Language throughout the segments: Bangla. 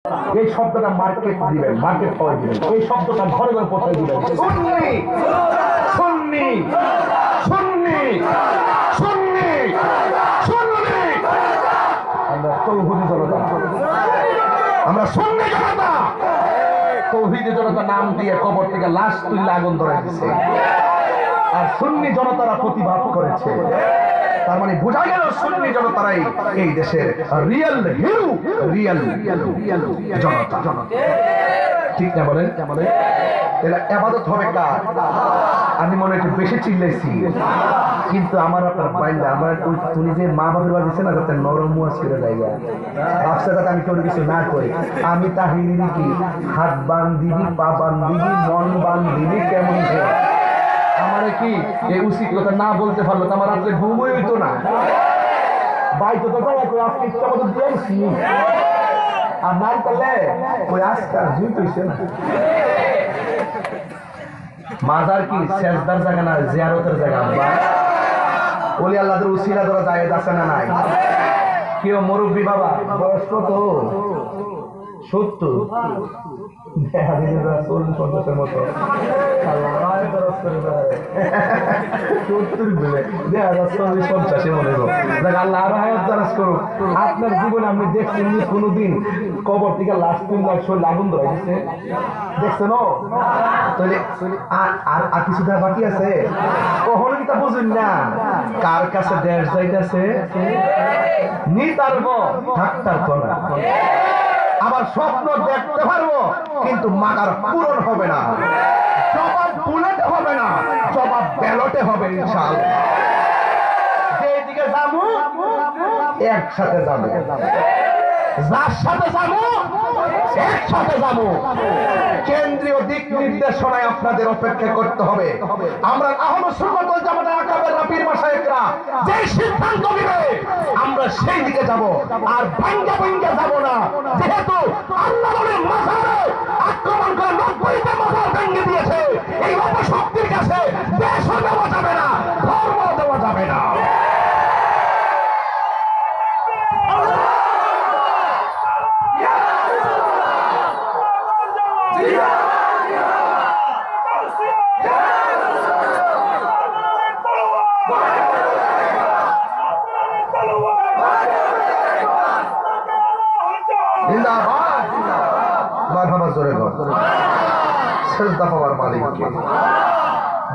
এই শব্দটা মার্কেট দিবেন, মার্কেট পাওয়া দিবেন, এই শব্দটা ঘরে ঘরে পৌঁছায় দিবেন। সুন্নি সুন্নি সুন্নি সুন্নি সুন্নি, আমরা তৌহিদি জনতা, আমরা সুন্নি জনতা। তৌহিদি জনতা নাম দিয়ে কবর থেকে লাশ তুলে আগুন ধরে দিচ্ছে, আর সুন্নি জনতারা প্রতিবাদ করেছে। তার মানে বোঝা গেল সুন্নি জনতারাই এই দেশের রিয়েল হিরো, রিয়েল জনতা। ঠিক না বলেন? তাহলে ইবাদত হবে কার? আমি মনে একটু বেশি চিল্লাইছি, কিন্তু আমার আপনার বাইন্দা আমার তুমি যে মা বাবার বাজিছে না, যাতে নরম মুয়াজ করে জায়গা ভাবছে যাতে আমি কোনো কিছু না করি। আমি তাহিরি কি হাত বান্ধিবি, পা বান্ধিবি, মন বান্ধিবি, কেমন আমার কি এই উচিত কথা না বলতে পারলো তো আমার রাত্রে ঘুমই হইতো না। বাইতো তো আজকে ইচ্ছা মতো দিয়েছি, আর নাই করলে ওই আজকাল জুই হইছে না। মাজার কি সেজদার জায়গা না, জিয়ারতের জায়গা। ওলি আল্লাহদের উসিলা ধরা যায় আছে না নাই? কেউ মুরব্বী বাবা বয়স কত? 70 40-50 মতো। আপনার জীবনে আপনি দেখছেন কোনদিন কবর থেকে লাশ তুললার শরীর আগুন ধরে গেছে? দেখছেন? আর কিছু দেওয়া বাকি আছে? কখনো কি তা বুঝুন না? কার কাছে দেশ যাইতেছে নিতারব থাকতার কোনা, আবার স্বপ্ন দেখতে পারবো কিন্তু মাগার পূরণ হবে না। জবাব বুলেটে হবে না, জবাব ব্যালটে হবে ইনশাআল্লাহ। যেদিকে যাবো একসাথে যাবো, যার সাথে যাবো একসাথে যাবো। কেন্দ্রীয় দিক নির্দেশনায় আপনাদের অপেক্ষা করতে হবে। আমরা আহলে সুন্নাত ওয়াল জামাতের আকাবেররা পীর মাশায়েখরা যে সিদ্ধান্ত দিবে আমরা সেই দিকে যাব, আর ভাঙ্গা ভাঙ্গা যাব না। যেহেতু আল্লাহ বলেন মাজারে আক্রমণ করে 90টা মাজার ভেঙে দিয়েছে, এই অপশক্তির কাছে দেশও দেওয়া যাবে না, ধর্ম দেওয়া যাবে না।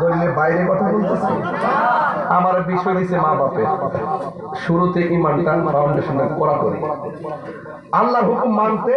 দলিলের বাইরে কথা বলতেছে, আমার বিষয় দিচ্ছে মা বাপের। শুরুতে ইমানটা ফাউন্ডেশনটা করা করে আল্লাহর হুকুম মানতে